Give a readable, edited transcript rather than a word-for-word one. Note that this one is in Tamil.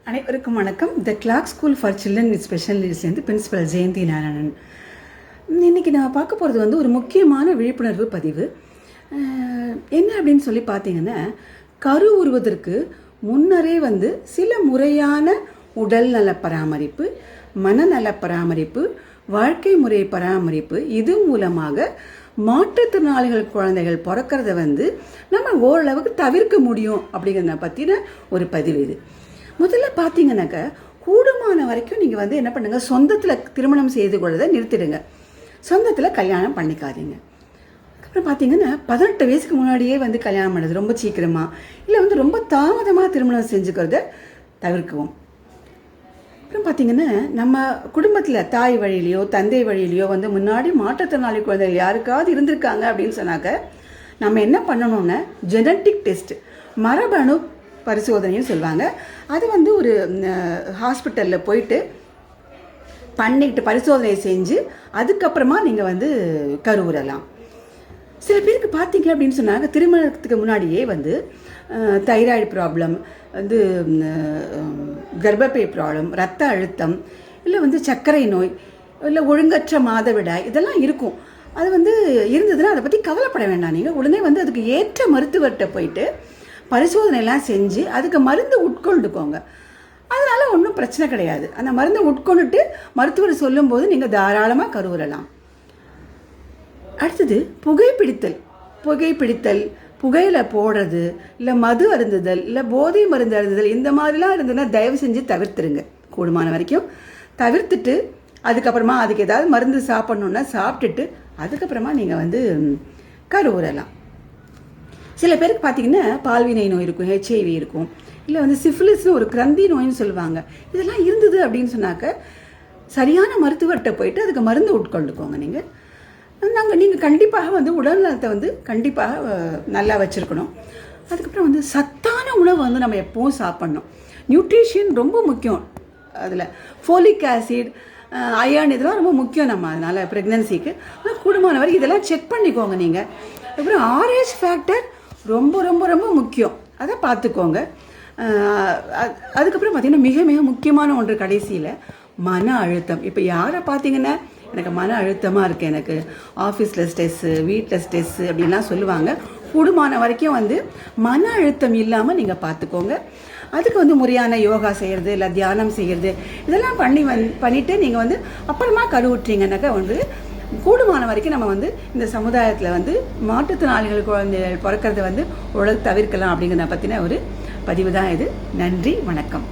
அனைவருக்கும் வணக்கம். The Clarke school for children with special நீட்ஸ்லேருந்து பிரின்சிபல் ஜெயந்தி நாராயணன். இன்றைக்கி நான் பார்க்க போகிறது ஒரு முக்கியமான விழிப்புணர்வு பதிவு. என்ன அப்படின்னு சொல்லி பார்த்தீங்கன்னா, கரு உருவதற்கு முன்னரே சில முறையான உடல் நல பராமரிப்பு, மனநல பராமரிப்பு, வாழ்க்கை முறை பராமரிப்பு, இது மூலமாக மாற்றுத்திறனாளிகள் குழந்தைகள் பிறக்கிறத நம்ம ஓரளவுக்கு தவிர்க்க முடியும் அப்படிங்கிறத பற்றின ஒரு பதிவு இது. முதல்ல பார்த்தீங்கன்னாக்க, கூடுமான வரைக்கும் நீங்கள் என்ன பண்ணுங்கள், சொந்தத்தில் திருமணம் செய்து கொள்வதை நிறுத்திடுங்க. சொந்தத்தில் கல்யாணம் பண்ணிக்காதீங்க. அப்புறம் பார்த்தீங்கன்னா, 18 வயசுக்கு முன்னாடியே கல்யாணம் பண்ணுறது ரொம்ப சீக்கிரமாக, இல்லை ரொம்ப தாமதமாக திருமணம் செஞ்சுக்கிறத தவிர்க்குவோம். அப்புறம் பார்த்தீங்கன்னா, நம்ம குடும்பத்தில் தாய் வழியிலையோ தந்தை வழியிலையோ முன்னாடி மாற்றுத்திறனாளி குழந்தைகள் யாருக்காவது இருந்திருக்காங்க அப்படின்னு சொன்னாக்க, நம்ம என்ன பண்ணணும்னா, ஜெனட்டிக் டெஸ்ட், மரபணு பரிசோதனைன்னு சொல்லுவாங்க. அது ஒரு ஹாஸ்பிட்டலில் போயிட்டு பண்ணிக்கிட்டு பரிசோதனை செஞ்சு அதுக்கப்புறமா நீங்கள் கருவுறலாம். சில பேருக்கு பார்த்தீங்க அப்படின்னு சொன்னாங்க, திருமணத்துக்கு முன்னாடியே தைராய்டு ப்ராப்ளம், கர்ப்பப்பை ப்ராப்ளம், ரத்த அழுத்தம், இல்லை சர்க்கரை நோய், இல்லை ஒழுங்கற்ற மாதவிடாய், இதெல்லாம் இருக்கும். அது இருந்ததுன்னா அதை பற்றி கவலைப்பட வேண்டாம். நீங்கள் உடனே அதுக்கு ஏற்ற மருத்துவர்கிட்ட போயிட்டு பரிசோதனைலாம் செஞ்சு அதுக்கு மருந்து உட்கொண்டுக்கோங்க. அதனால் ஒன்றும் பிரச்சனை கிடையாது. அந்த மருந்தை உட்கொண்டுட்டு மருத்துவர் சொல்லும்போது நீங்கள் தாராளமாக கருவுறலாம். அடுத்தது புகைப்பிடித்தல், புகையில போடுறது, இல்லை மது அருந்துதல், இல்லை போதை மருந்து அருந்துதல், இந்த மாதிரிலாம் இருந்ததுன்னா தயவு செஞ்சு தவிர்த்துருங்க. கூடுமான வரைக்கும் தவிர்த்துட்டு அதுக்கப்புறமா அதுக்கு ஏதாவது மருந்து சாப்பிட்ணுன்னா சாப்பிட்டுட்டு அதுக்கப்புறமா நீங்கள் கருவுறலாம். சில பேருக்கு பார்த்தீங்கன்னா பால்வினை நோய் இருக்கும், HIV இருக்கும், இல்லை சிஃபிலிஸ்னு ஒரு கிரந்தி நோயின்னு சொல்லுவாங்க. இதெல்லாம் இருந்தது அப்படின்னு சொன்னாக்க சரியான மருத்துவர்கிட்ட போயிட்டு அதுக்கு மருந்து உட்கொண்டுக்கோங்க. நீங்கள் கண்டிப்பாக உடல் நலத்தை கண்டிப்பாக நல்லா வச்சுருக்கணும். அதுக்கப்புறம் சத்தான உணவு நம்ம எப்போவும் சாப்பிட்ணும். நியூட்ரிஷன் ரொம்ப முக்கியம். அதில் ஃபோலிக் ஆசிட், அயர்ன், இதெல்லாம் ரொம்ப முக்கியம். நம்ம அதனால் ப்ரெக்னன்சிக்கு கூடுமான வரை இதெல்லாம் செக் பண்ணிக்கோங்க. நீங்கள் அப்புறம் RH ஃபேக்டர் ரொம்ப ரொம்ப ரொம்ப முக்கியம், அதை பார்த்துக்கோங்க. அதுக்கப்புறம் பார்த்திங்கன்னா, மிக மிக முக்கியமான ஒன்று கடைசியில் மன அழுத்தம். இப்போ யாரை பார்த்தீங்கன்னா, எனக்கு மன அழுத்தமாக இருக்குது, எனக்கு ஆஃபீஸில் ஸ்ட்ரெஸ்ஸு, வீட்டில் ஸ்ட்ரெஸ்ஸு அப்படின்லாம் சொல்லுவாங்க. கூடுமான வரைக்கும் மன அழுத்தம் இல்லாமல் நீங்கள் பார்த்துக்கோங்க. அதுக்கு முறையான யோகா செய்கிறது, இல்லை தியானம் செய்கிறது, இதெல்லாம் பண்ணிவிட்டு நீங்கள் அப்புறமா கருவுற்றீங்கன்னாக்கா கூடுமான வரைக்கும் நம்ம இந்த சமுதாயத்தில் மாற்றுத்திறனாளிகள் குழந்தைகள் பிறக்கிறத ஓரளவு தவிர்க்கலாம் அப்படிங்கிறத பற்றின ஒரு பதிவு தான் இது. நன்றி, வணக்கம்.